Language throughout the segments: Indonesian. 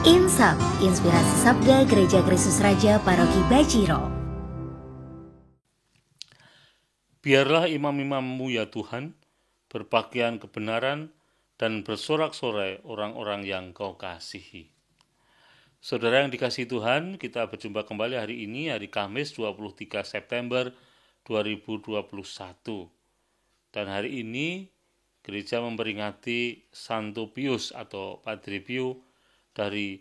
Insap, Inspirasi Sabda Gereja Kristus Raja Paroki Bajiro. Biarlah imam-imam-Mu ya Tuhan, berpakaian kebenaran dan bersorak-sorai orang-orang yang Kau kasihi. Saudara yang dikasihi Tuhan, kita berjumpa kembali hari ini, hari Kamis 23 September 2021. Dan hari ini gereja memperingati Santo Pius atau Padre Pio dari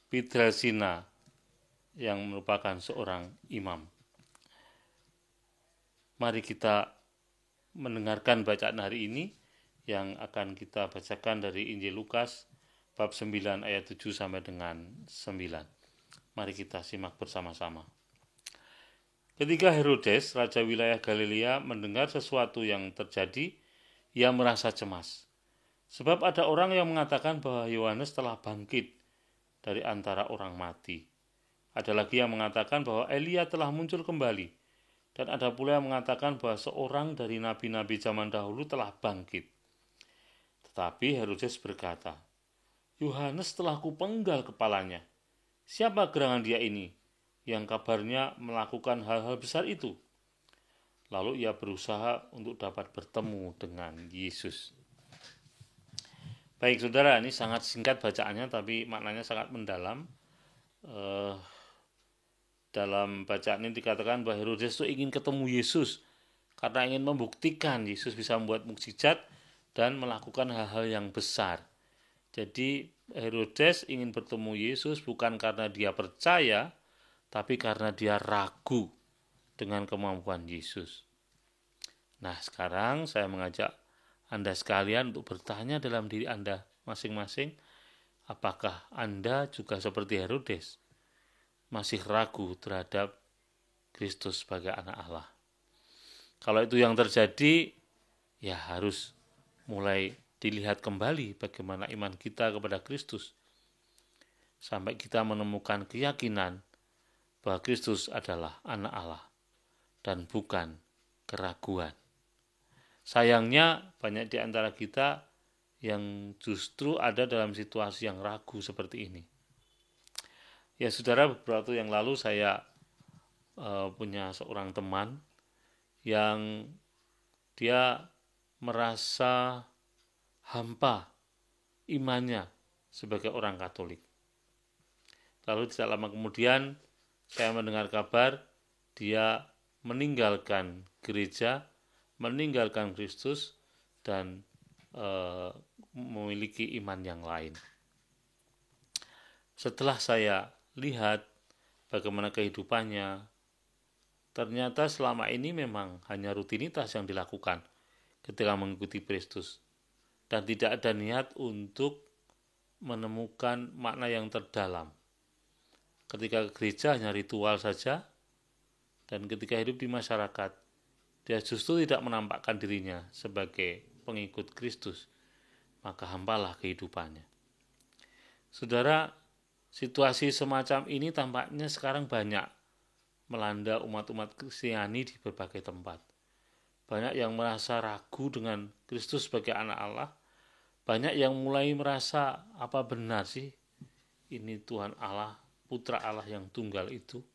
Pietrelcina yang merupakan seorang imam. Mari kita mendengarkan bacaan hari ini yang akan kita bacakan dari Injil Lukas bab 9 ayat 7 sampai dengan 9. Mari kita simak bersama-sama. Ketika Herodes, raja wilayah Galilea, mendengar sesuatu yang terjadi, ia merasa cemas. Sebab ada orang yang mengatakan bahwa Yohanes telah bangkit dari antara orang mati. Ada lagi yang mengatakan bahwa Elia telah muncul kembali. Dan ada pula yang mengatakan bahwa seorang dari nabi-nabi zaman dahulu telah bangkit. Tetapi Herodes berkata, Yohanes telah kupenggal kepalanya. Siapa gerangan dia ini yang kabarnya melakukan hal-hal besar itu? Lalu ia berusaha untuk dapat bertemu dengan Yesus. Baik saudara, ini sangat singkat bacaannya tapi maknanya sangat mendalam. Dalam bacaan ini dikatakan bahwa Herodes itu ingin ketemu Yesus karena ingin membuktikan Yesus bisa membuat mukjizat dan melakukan hal-hal yang besar. Jadi Herodes ingin bertemu Yesus bukan karena dia percaya, tapi karena dia ragu dengan kemampuan Yesus. Nah, sekarang saya mengajak Anda sekalian untuk bertanya dalam diri Anda masing-masing, apakah Anda juga seperti Herodes, masih ragu terhadap Kristus sebagai anak Allah? Kalau itu yang terjadi, ya harus mulai dilihat kembali bagaimana iman kita kepada Kristus, sampai kita menemukan keyakinan bahwa Kristus adalah anak Allah dan bukan keraguan. Sayangnya banyak di antara kita yang justru ada dalam situasi yang ragu seperti ini. Ya saudara, beberapa waktu yang lalu saya punya seorang teman yang dia merasa hampa imannya sebagai orang Katolik. Lalu tidak lama kemudian saya mendengar kabar dia meninggalkan gereja, meninggalkan Kristus dan memiliki iman yang lain. Setelah saya lihat bagaimana kehidupannya, ternyata selama ini memang hanya rutinitas yang dilakukan ketika mengikuti Kristus dan tidak ada niat untuk menemukan makna yang terdalam. Ketika ke gereja hanya ritual saja, dan ketika hidup di masyarakat dia justru tidak menampakkan dirinya sebagai pengikut Kristus, maka hampalah kehidupannya. Saudara, situasi semacam ini tampaknya sekarang banyak melanda umat-umat Kristiani di berbagai tempat. Banyak yang merasa ragu dengan Kristus sebagai anak Allah. Banyak yang mulai merasa, apa benar sih ini Tuhan Allah, Putra Allah yang tunggal itu?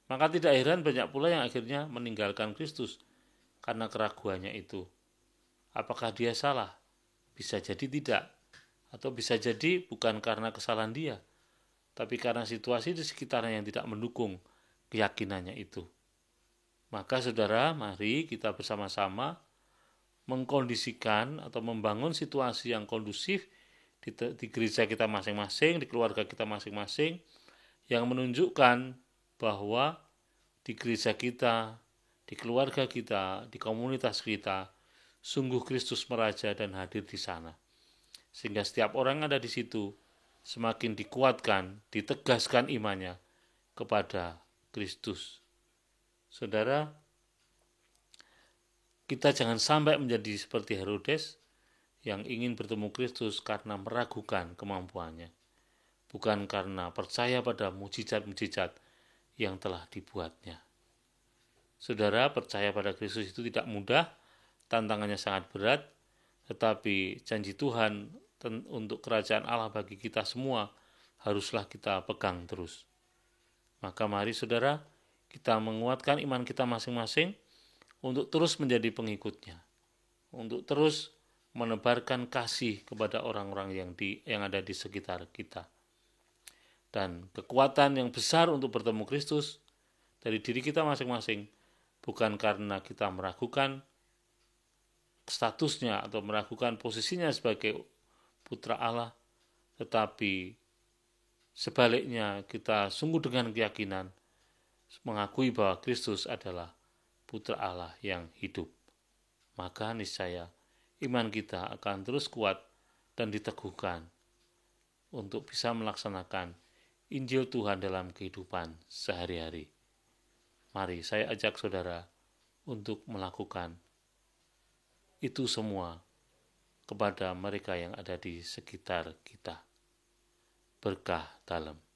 Maka tidak heran banyak pula yang akhirnya meninggalkan Kristus karena keraguannya itu. Apakah dia salah? Bisa jadi tidak. Atau bisa jadi bukan karena kesalahan dia, tapi karena situasi di sekitarnya yang tidak mendukung keyakinannya itu. Maka saudara, mari kita bersama-sama mengkondisikan atau membangun situasi yang kondusif di gereja kita masing-masing, di keluarga kita masing-masing, yang menunjukkan bahwa di gereja kita, di keluarga kita, di komunitas kita, sungguh Kristus meraja dan hadir di sana. Sehingga setiap orang yang ada di situ semakin dikuatkan, ditegaskan imannya kepada Kristus. Saudara, kita jangan sampai menjadi seperti Herodes yang ingin bertemu Kristus karena meragukan kemampuannya, bukan karena percaya pada mujizat-mujizat yang telah dibuatnya. Saudara, percaya pada Kristus itu tidak mudah, tantangannya sangat berat, tetapi janji Tuhan untuk kerajaan Allah bagi kita semua haruslah kita pegang terus. Maka mari saudara, kita menguatkan iman kita masing-masing untuk terus menjadi pengikutnya, untuk terus menebarkan kasih kepada orang-orang yang ada di sekitar kita. Dan kekuatan yang besar untuk bertemu Kristus dari diri kita masing-masing, bukan karena kita meragukan statusnya atau meragukan posisinya sebagai putra Allah, tetapi sebaliknya kita sungguh dengan keyakinan mengakui bahwa Kristus adalah putra Allah yang hidup. Maka niscaya iman kita akan terus kuat dan diteguhkan untuk bisa melaksanakan Injil Tuhan dalam kehidupan sehari-hari. Mari saya ajak saudara untuk melakukan itu semua kepada mereka yang ada di sekitar kita. Berkah dalam.